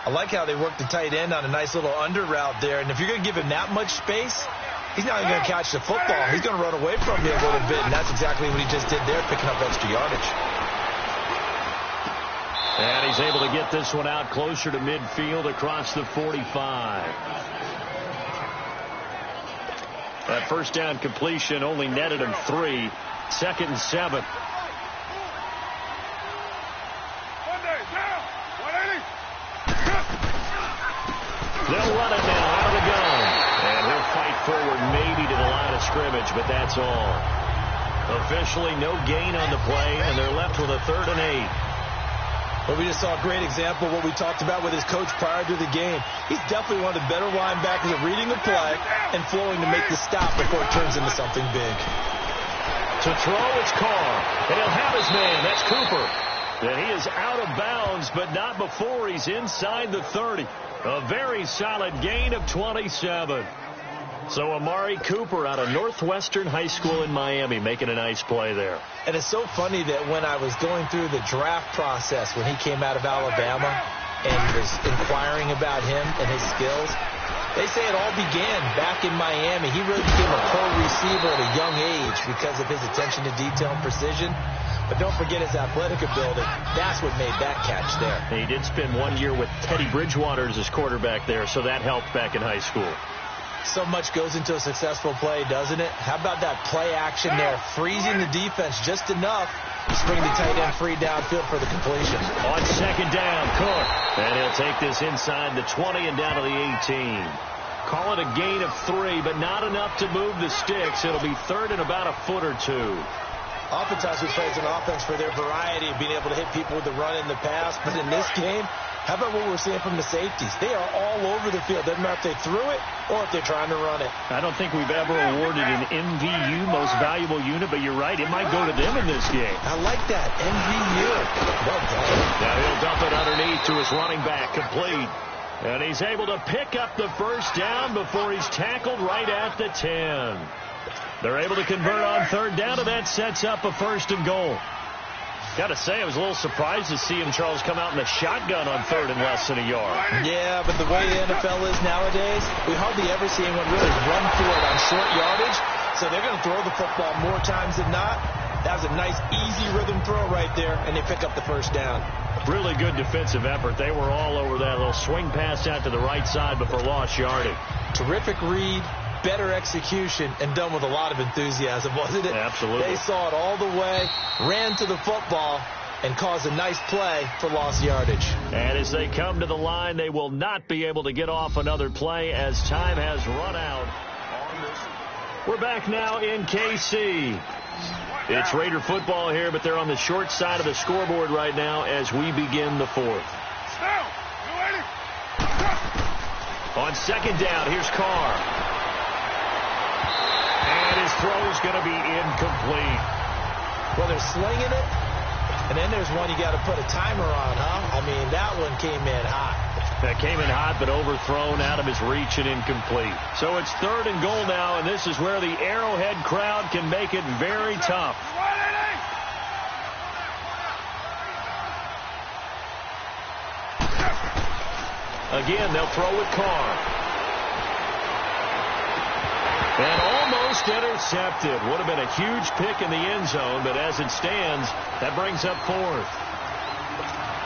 I like how they work the tight end on a nice little under route there. And if you're going to give him that much space, he's not even going to catch the football. He's going to run away from you a little bit, and that's exactly what he just did there, picking up extra yardage. And he's able to get this one out closer to midfield across the 45. That first down completion only netted him 3. 2nd and 7. They'll run it now out of the gun. And he'll fight forward maybe to the line of scrimmage, but that's all. Officially no gain on the play, and they're left with a 3rd and 8. Well, we just saw a great example of what we talked about with his coach prior to the game. He's definitely one of the better linebackers at reading the play and flowing to make the stop before it turns into something big. To throw, it's Carr, and he'll have his man. That's Cooper. And he is out of bounds, but not before he's inside the 30. A very solid gain of 27. So Amari Cooper out of Northwestern High School in Miami making a nice play there. And it's so funny that when I was going through the draft process when he came out of Alabama and was inquiring about him and his skills, they say it all began back in Miami. He really became a pro receiver at a young age because of his attention to detail and precision. But don't forget his athletic ability. That's what made that catch there. And he did spend 1 year with Teddy Bridgewater as his quarterback there, so that helped back in high school. So much goes into a successful play, doesn't it? How about that play action there, freezing the defense just enough to spring the tight end free downfield for the completion. On 2nd down, Cook. And he'll take this inside the 20 and down to the 18. Call it a gain of 3, but not enough to move the sticks. It'll be 3rd and about a foot or 2. Oftentimes we praise an offense for their variety of being able to hit people with the run and the pass, but in this game, how about what we're seeing from the safeties? They are all over the field. Doesn't matter if they threw it or if they're trying to run it. I don't think we've ever awarded an MVU, most valuable unit, but you're right, it might go to them in this game. I like that, MVU. Well done. Now he'll dump it underneath to his running back, complete. And he's able to pick up the first down before he's tackled right at the 10. They're able to convert on 3rd down, and that sets up a 1st and goal. Got to say, I was a little surprised to see him, Charles, come out in the shotgun on 3rd and less than a yard. Yeah, but the way the NFL is nowadays, we hardly ever see anyone really run for it on short yardage. So they're going to throw the football more times than not. That was a nice, easy rhythm throw right there, and they pick up the first down. Really good defensive effort. They were all over that little swing pass out to the right side before lost yardage. Terrific read. Better execution, and done with a lot of enthusiasm, wasn't it? Absolutely. They saw it all the way, ran to the football, and caused a nice play for lost yardage. And as they come to the line, they will not be able to get off another play as time has run out. We're back now in KC. It's Raider football here, but they're on the short side of the scoreboard right now as we begin the 4th. On 2nd down, here's Carr. And his throw's going to be incomplete. Well, they're slinging it, and then there's one you got to put a timer on, huh? I mean, that one came in hot. That came in hot, but overthrown out of his reach and incomplete. So it's 3rd and goal now, and this is where the Arrowhead crowd can make it very tough. Again, they'll throw with Carr. And almost intercepted. Would have been a huge pick in the end zone, but as it stands, that brings up 4th.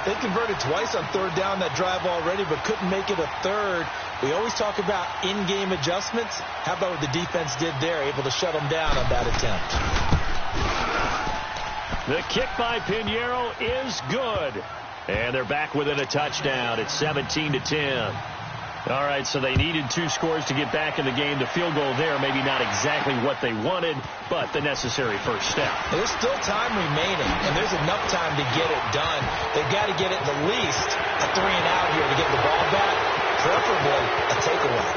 They converted twice on 3rd down that drive already, but couldn't make it a 3rd. We always talk about in-game adjustments. How about what the defense did there, able to shut them down on that attempt? The kick by Pinheiro is good. And they're back within a touchdown. It's 17-10. All right, so they needed 2 scores to get back in the game. The field goal there, maybe not exactly what they wanted, but the necessary first step. There's still time remaining, and there's enough time to get it done. They've got to get it at least a 3-and-out here to get the ball back, preferably a takeaway.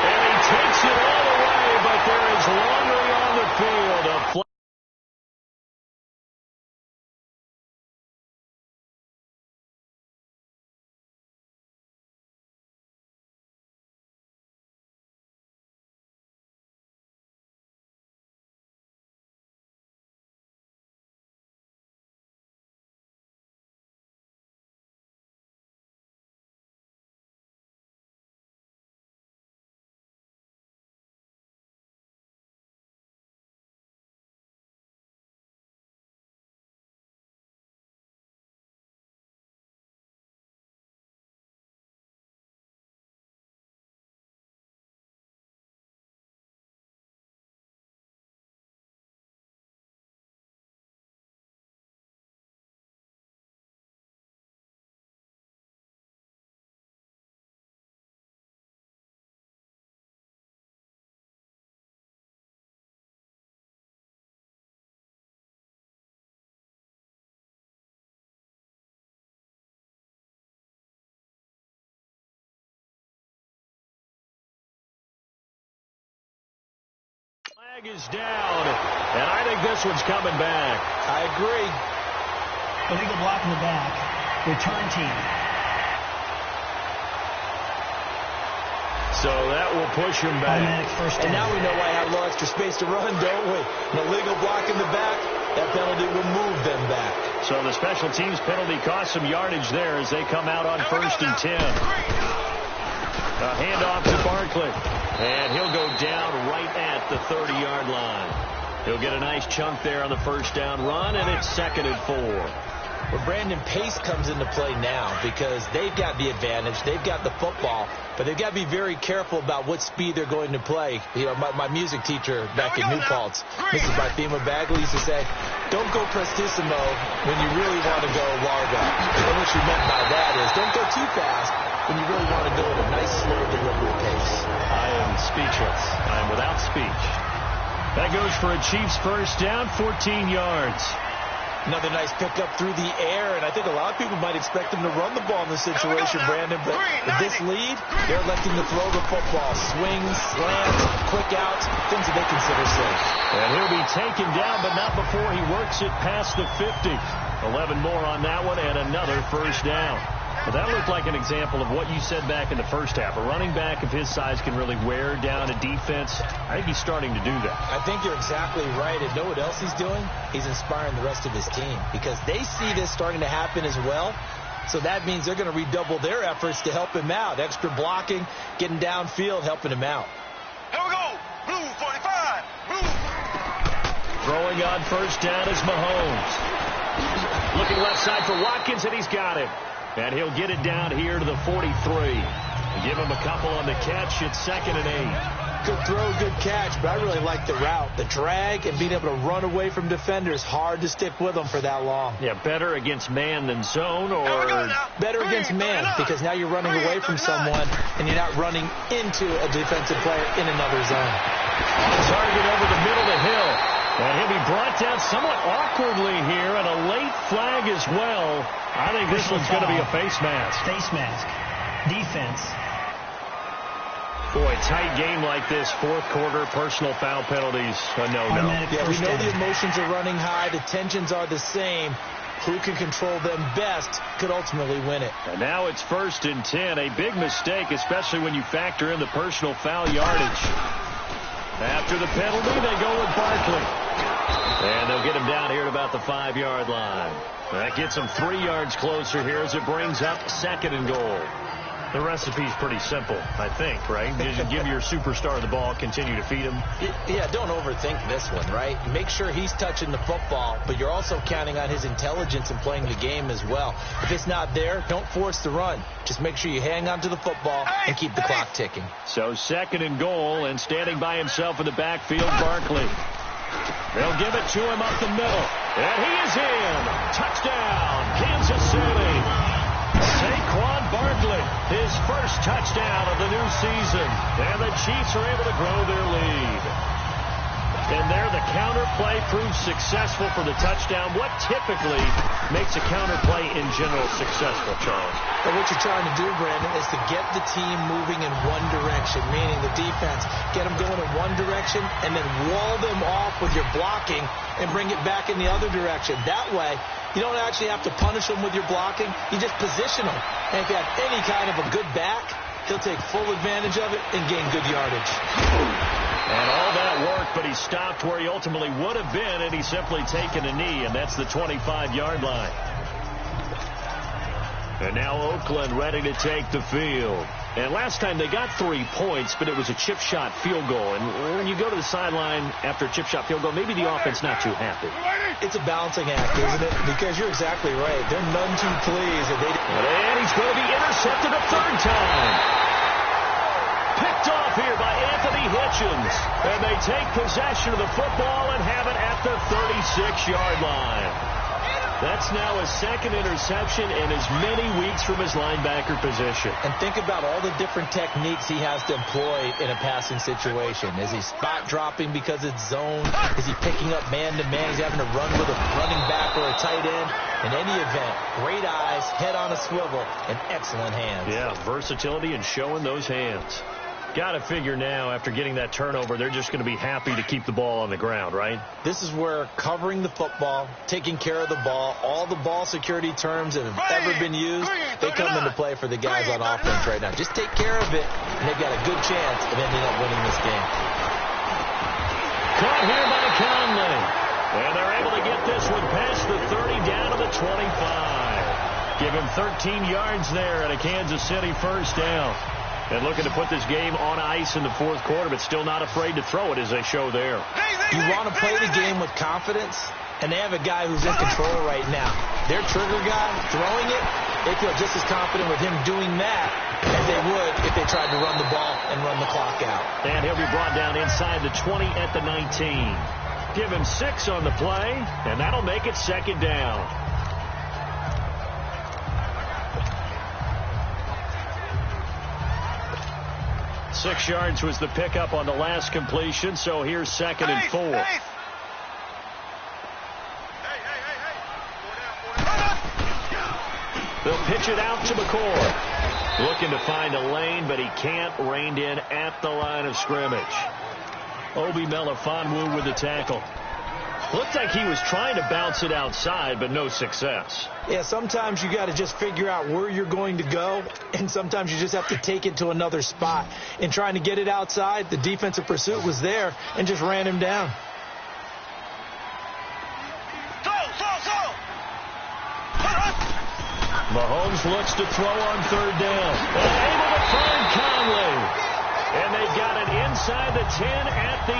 And he takes it all the way, but there is laundry on the field. A flag is down, and I think this one's coming back. I agree. Illegal block in the back. Return team. So that will push him back. First and down. now we know why I have a little extra space to run, don't we? An illegal block in the back, that penalty will move them back. So the special teams penalty cost some yardage there as they come out on 1st and 10. A handoff to Barkley. And he'll go down right at the 30-yard line. He'll get a nice chunk there on the first down run, and it's 2nd and 4. Well, Brandon, pace comes into play now because they've got the advantage. They've got the football, but they've got to be very careful about what speed they're going to play. You know, my music teacher back in New Paltz, Mrs. Bifema Bagley, used to say, don't go prestissimo when you really want to go largo. And what she meant by that is don't go too fast when you really want to go at a nice, slow, deliberate pace. I am speechless. I am without speech. That goes for a Chiefs first down, 14 yards. Another nice pickup through the air, and I think a lot of people might expect them to run the ball in this situation, Brandon, but with this lead, they're electing to throw the football. Swings, slants, quick outs, things that they consider safe. And he'll be taken down, but not before he works it past the 50. 11 more on that one, and another first down. Well, that looked like an example of what you said back in the first half. A running back of his size can really wear down a defense. I think he's starting to do that. I think you're exactly right. And know what else he's doing? He's inspiring the rest of his team because they see this starting to happen as well. So that means they're going to redouble their efforts to help him out. Extra blocking, getting downfield, helping him out. Here we go. Blue 45. Blue. Throwing on first down is Mahomes. Looking left side for Watkins, and he's got it. And he'll get it down here to the 43. Give him a couple on the catch. It's 2nd and 8. Good throw, good catch, but I really like the route. The drag and being able to run away from defenders. Hard to stick with them for that long. Yeah, better against man than zone, or better against man because now you're running away from someone and you're not running into a defensive player in another zone. Target over the middle of the hill. And he'll be brought down somewhat awkwardly here, and a late flag as well. I think this one's going to be a face mask. Face mask. Defense. Boy, tight game like this, fourth quarter, personal foul penalties, a no-no. Yeah, we know the emotions are running high. The tensions are the same. Who can control them best could ultimately win it. And now it's 1st and 10. A big mistake, especially when you factor in the personal foul yardage. After the penalty, they go with Barkley. And they'll get him down here at about the 5-yard line. That gets him 3 yards closer here as it brings up 2nd and goal. The recipe's pretty simple, I think, right? You give your superstar the ball, continue to feed him. Yeah, don't overthink this one, right? Make sure he's touching the football, but you're also counting on his intelligence in playing the game as well. If it's not there, don't force the run. Just make sure you hang on to the football and keep the clock ticking. So 2nd and goal, and standing by himself in the backfield, Barkley. They'll give it to him up the middle. And he is in. Touchdown, Kansas City. Saquon Barkley, his first touchdown of the new season. And the Chiefs are able to grow their lead. And there, the counter play proves successful for the touchdown. What typically makes a counter play in general successful, Charles? But what you're trying to do, Brandon, is to get the team moving in one direction, meaning the defense. Get them going in one direction and then wall them off with your blocking and bring it back in the other direction. That way, you don't actually have to punish them with your blocking. You just position them. And if you have any kind of a good back, he'll take full advantage of it and gain good yardage. And all that work, but he stopped where he ultimately would have been, and he's simply taken a knee, and that's the 25-yard line. And now Oakland ready to take the field. And last time they got 3 points, but it was a chip shot field goal. And when you go to the sideline after a chip shot field goal, maybe the offense not too happy. It's a balancing act, isn't it? Because you're exactly right. They're none too pleased. And he's going to be intercepted a 3rd time. Picked off here by Anthony Hitchens. And they take possession of the football and have it at the 36-yard line. That's now his 2nd interception in as many weeks from his linebacker position. And think about all the different techniques he has to employ in a passing situation. Is he spot dropping because it's zone? Is he picking up man-to-man? He's having to run with a running back or a tight end. In any event, great eyes, head on a swivel, and excellent hands. Yeah, versatility and showing those hands. Got to figure now, after getting that turnover, they're just going to be happy to keep the ball on the ground, right? This is where covering the football, taking care of the ball, all the ball security terms that have ever been used, they come into play for the guys on offense right now. Just take care of it, and they've got a good chance of ending up winning this game. Caught here by Canale. And they're able to get this one past the 30 down to the 25. Give him 13 yards there at a Kansas City first down. And looking to put this game on ice in the fourth quarter, but still not afraid to throw it as they show there. You want to play the game with confidence, and they have a guy who's in control right now. Their trigger guy, throwing it, they feel just as confident with him doing that as they would if they tried to run the ball and run the clock out. And he'll be brought down inside the 20 at the 19. Give him 6 on the play, and that'll make it second down. Six yards was the pickup on the last completion, so here's second and 4. They'll pitch it out to McCoy. Looking to find a lane, but he can't. Reined in at the line of scrimmage. Obi Melifonwu with the tackle. Looked like he was trying to bounce it outside, but no success. Yeah, sometimes you got to just figure out where you're going to go, and sometimes you just have to take it to another spot. In trying to get it outside, the defensive pursuit was there and just ran him down. Mahomes looks to throw on third down. And able to find Conley. And they've got it inside the 10 at the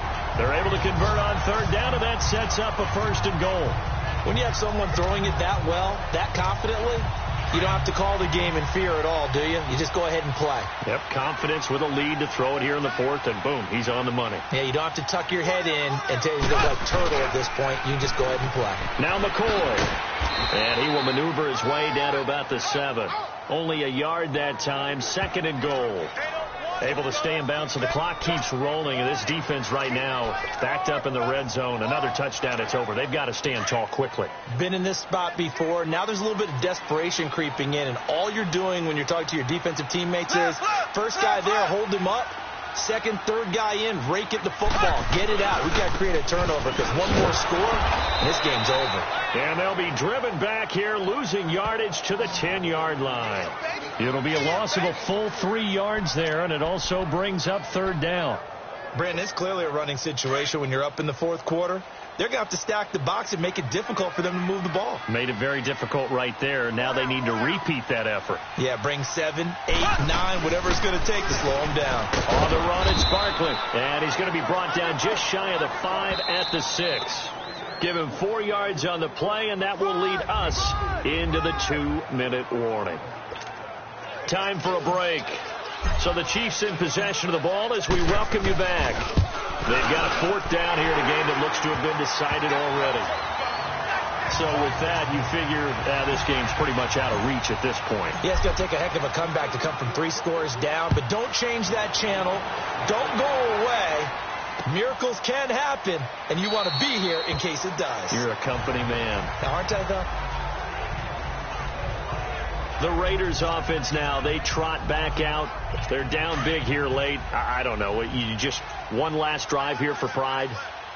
8. They're able to convert on third down, and that sets up a first and goal. When you have someone throwing it that well, that confidently, you don't have to call the game in fear at all, do you? You just go ahead and play. Yep, confidence with a lead to throw it here in the fourth, and boom, he's on the money. Yeah, you don't have to tuck your head in and tell you to look like turtle at this point. You just go ahead and play. Now McCoy. And he will maneuver his way down to about the 7. Only a yard that time, second and goal. Able to stay in bounds, so the clock keeps rolling. And this defense right now backed up in the red zone. Another touchdown, it's over. They've got to stand tall quickly. Been in this spot before. Now there's a little bit of desperation creeping in. And all you're doing when you're talking to your defensive teammates is first guy there, hold him up. Second, third guy in, rake at the football. Get it out. We've got to create a turnover because one more score, and this game's over. And they'll be driven back here, losing yardage to the 10-yard line. It'll be a loss of a full 3 yards there, and it also brings up third down. Brandon, it's clearly a running situation when you're up in the fourth quarter. They're going to have to stack the box and make it difficult for them to move the ball. Made it very difficult right there. Now they need to repeat that effort. Yeah, bring 7, 8, 9, whatever it's going to take to slow them down. On the run, it's Barkley. And he's going to be brought down just shy of the 5 at the 6. Give him 4 yards on the play, and that will lead us into the 2-minute warning. Time for a break. So the Chiefs in possession of the ball as we welcome you back. They've got a fourth down here in a game that looks to have been decided already. So with that, you figure this game's pretty much out of reach at this point. Yeah, it's going to take a heck of a comeback to come from 3 scores down, but don't change that channel. Don't go away. Miracles can happen, and you want to be here in case it does. You're a company man. Aren't I, though? The Raiders offense now, they trot back out. They're down big here late. I don't know. You just one last drive here for pride?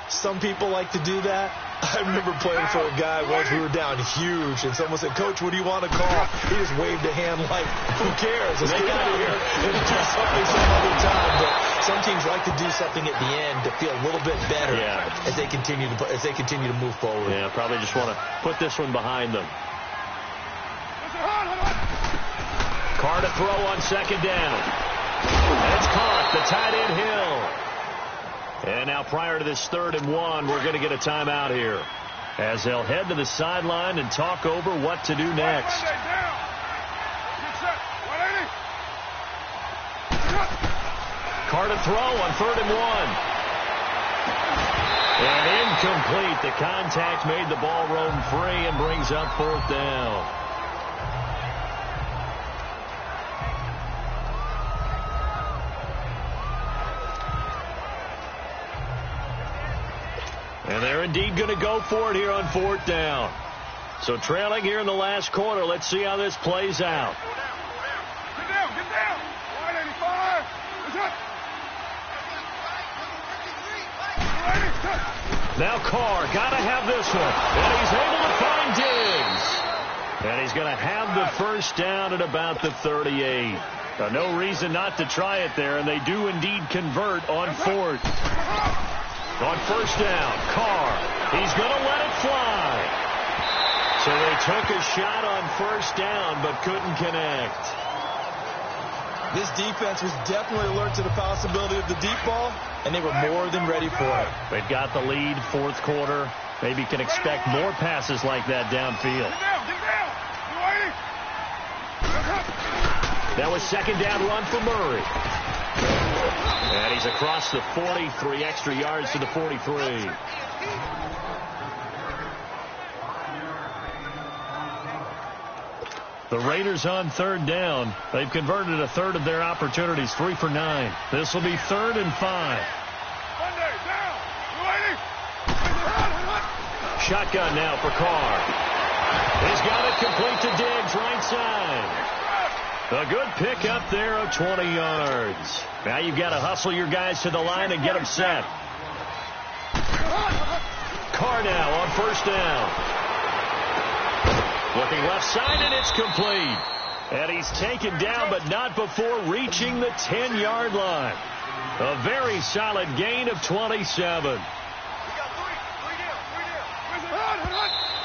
Some people like to do that. I remember playing for a guy once we were down huge, and someone said, "Coach, what do you want to call?" He just waved a hand like, "Who cares? Let's get out of here and do something some other time." But some teams like to do something at the end to feel a little bit better as they continue to move forward. Yeah, probably just want to put this one behind them. Carr to throw on second down. It's caught. The tight end Hill. And now prior to this 3rd and 1, we're going to get a timeout here as they'll head to the sideline and talk over what to do next. Carr to throw on 3rd and 1. And incomplete. The contact made the ball roam free and brings up 4th down. And they're indeed going to go for it here on 4th down. So trailing here in the last quarter. Let's see how this plays out. Get down. 185. Let's Now Carr, got to have this one. And he's able to find Diggs. And he's going to have the first down at about the 38. No reason not to try it there, and they do indeed convert on fourth. On first down, Carr, he's going to let it fly. So they took a shot on first down, but couldn't connect. This defense was definitely alert to the possibility of the deep ball, and they were more than ready for it. They've got the lead, fourth quarter. Maybe can expect more passes like that downfield. That was second down run for Murray. And he's across the 40, 3 extra yards to the 43. The Raiders on third down. They've converted a third of their opportunities, 3 for 9. This will be 3rd and 5. Shotgun now for Carr. He's got it complete to Diggs, right side. A good pick up there of 20 yards. Now you've got to hustle your guys to the line and get them set. Carr now on first down. Looking left side, and it's complete. And he's taken down, but not before reaching the 10-yard line. A very solid gain of 27.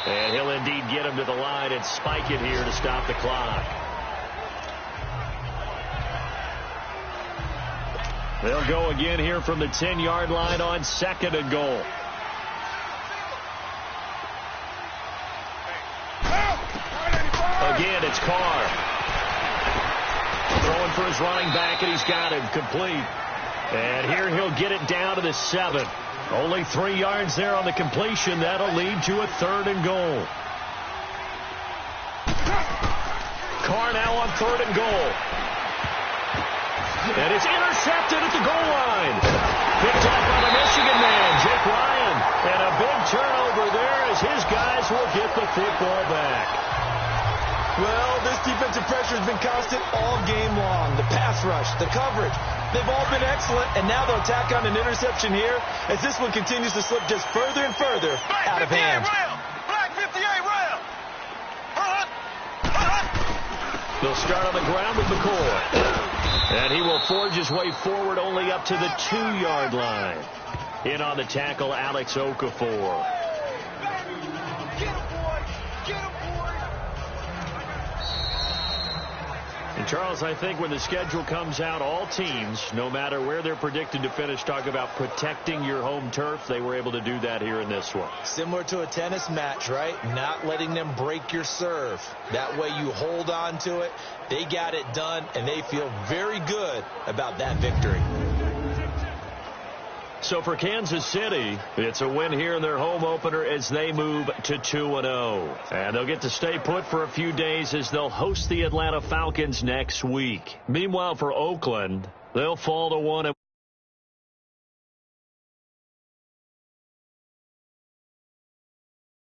And he'll indeed get him to the line and spike it here to stop the clock. They'll go again here from the 10-yard line on 2nd and goal. Again, it's Carr. Throwing for his running back, and he's got him complete. And here he'll get it down to the 7. Only 3 yards there on the completion. That'll lead to a 3rd and goal. Carr now on 3rd and goal. And it's intercepted at the goal line. Picked up by the Michigan man, Jake Ryan. And a big turnover there as his guys will get the football back. Well, this defensive pressure has been constant all game long. The pass rush, the coverage, they've all been excellent, and now they'll tack on an interception here as this one continues to slip just further and further out of hand. Black 58 round. They'll start on the ground with McCoy. And he will forge his way forward only up to the 2-yard line. In on the tackle, Alex Okafor. And Charles, I think when the schedule comes out, all teams, no matter where they're predicted to finish, talk about protecting your home turf. They were able to do that here in this one. Similar to a tennis match, right? Not letting them break your serve. That way you hold on to it. They got it done, and they feel very good about that victory. So for Kansas City, it's a win here in their home opener as they move to 2-0. And they'll get to stay put for a few days as they'll host the Atlanta Falcons next week. Meanwhile, for Oakland, they'll fall to 1.